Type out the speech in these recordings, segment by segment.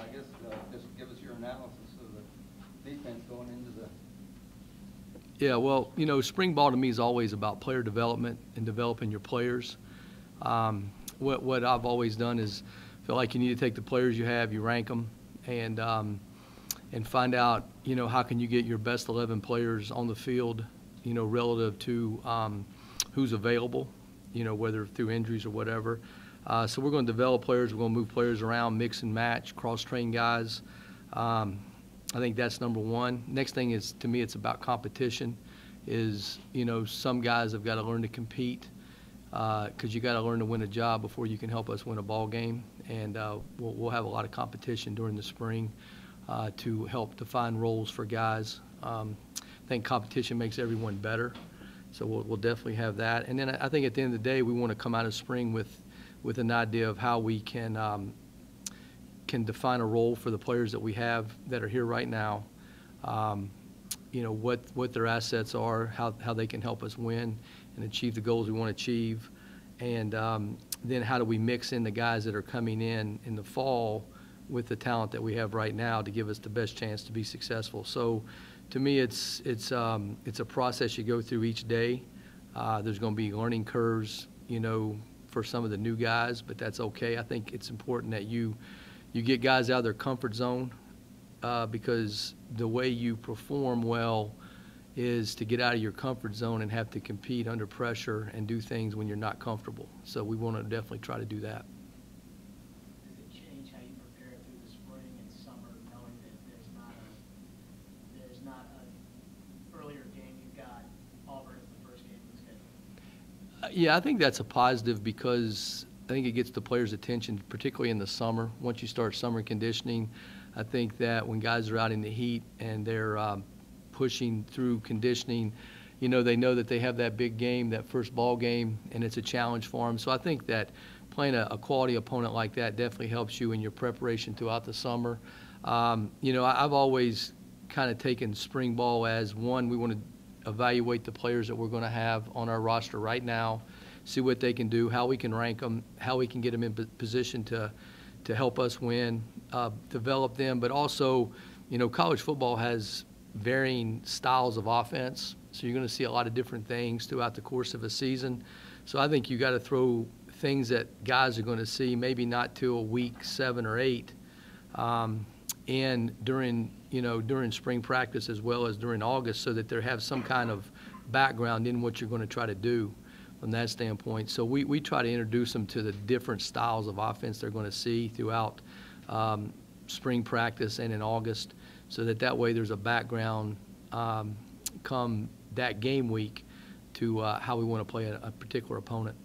I guess just give us your analysis of the defense going into the. Yeah, well, you know, spring ball to me is always about player development and developing your players. What I've always done is feel like you need to take the players you have, you rank them, and find out, you know, how can you get your best 11 players on the field, you know, relative to who's available, you know, whether through injuries or whatever. So we're going to develop players. We're going to move players around, mix and match, cross-train guys. I think that's number one. Next thing is, to me, it's about competition. Is, you know, some guys have got to learn to compete because you got to learn to win a job before you can help us win a ball game. And we'll have a lot of competition during the spring to help define roles for guys. I think competition makes everyone better, so we'll definitely have that. And then I think at the end of the day, we want to come out of spring with an idea of how we can define a role for the players that we have that are here right now. You know, what their assets are, how they can help us win and achieve the goals we want to achieve, and then how do we mix in the guys that are coming in the fall with the talent that we have right now to give us the best chance to be successful. So to me, it's a process you go through each day. There's going to be learning curves, you know, for some of the new guys, but that's okay. I think it's important that you get guys out of their comfort zone because the way you perform well is to get out of your comfort zone and have to compete under pressure and do things when you're not comfortable. So we want to definitely try to do that. Does it change how you prepare through the spring and summer, knowing that there's not an earlier game? You've got Auburn as the first game of the schedule. Yeah, I think that's a positive because I think it gets the players' attention, particularly in the summer. Once you start summer conditioning, I think that when guys are out in the heat and they're pushing through conditioning, you know, they know that they have that big game, that first ball game, and it's a challenge for them. So I think that playing a quality opponent like that definitely helps you in your preparation throughout the summer. You know, I've always kind of taken spring ball as one, we want to evaluate the players that we're going to have on our roster right now, see what they can do, how we can rank them, how we can get them in position to help us win, develop them. But also, you know, college football has varying styles of offense, so you're going to see a lot of different things throughout the course of a season. So I think you got to throw things that guys are going to see maybe not till week 7 or 8, and during spring practice as well as during August, so that they have some kind of background in what you're going to try to do from that standpoint. So we try to introduce them to the different styles of offense they're going to see throughout spring practice and in August, so that way there's a background come that game week to how we want to play a particular opponent.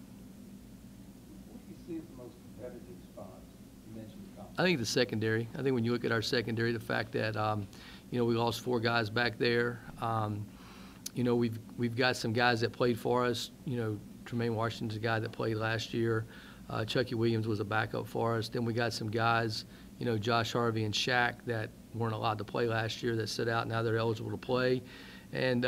What do you see as the most competitive spots? You mentioned I think the secondary. I think when you look at our secondary, the fact that you know, we lost 4 guys back there. You know, we've got some guys that played for us. You know, Tremaine Washington's a guy that played last year. Chucky Williams was a backup for us. Then we got some guys, you know, Josh Harvey and Shaq, that weren't allowed to play last year, that sit out. Now they're eligible to play. And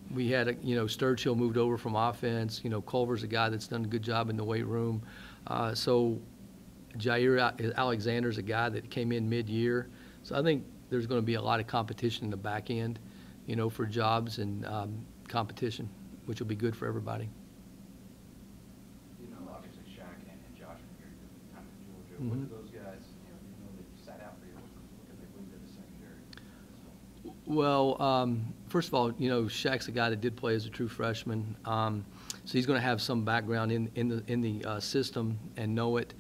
we had, you know, Sturgill moved over from offense. You know, Culver's a guy that's done a good job in the weight room. So Jair Alexander's a guy that came in mid-year. So I think there's going to be a lot of competition in the back end, you know, for jobs and competition, which will be good for everybody. You know, obviously Shaq and Josh are here kind of Georgia. Mm-hmm. What do those guys, you know they sat out for you, what can they bring to the secondary? Well, first of all, you know, Shaq's a guy that did play as a true freshman, so he's going to have some background in the system and know it.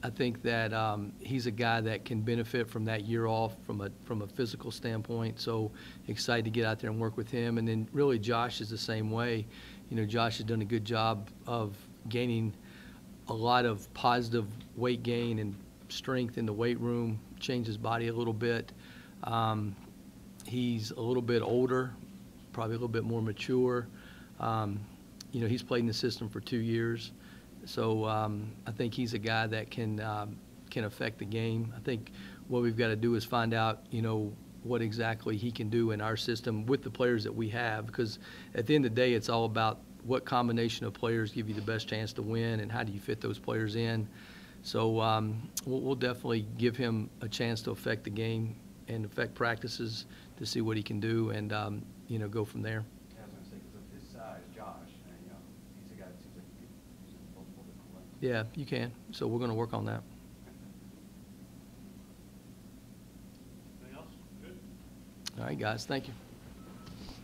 I think that he's a guy that can benefit from that year off from a physical standpoint. So excited to get out there and work with him. And then really Josh is the same way. You know, Josh has done a good job of gaining a lot of positive weight gain and strength in the weight room, changed his body a little bit. He's a little bit older, probably a little bit more mature. You know, he's played in the system for 2 years. So I think he's a guy that can affect the game. I think what we've got to do is find out, you know, what exactly he can do in our system with the players that we have, because at the end of the day, it's all about what combination of players give you the best chance to win and how do you fit those players in. So we'll definitely give him a chance to affect the game and affect practices to see what he can do, and go from there. Yeah, I was gonna say, because of his size, Josh, he's a guy that seems like he could use it in multiple different ways. Yeah, you can. So we're going to work on that. Anything else? Good? All right, guys. Thank you.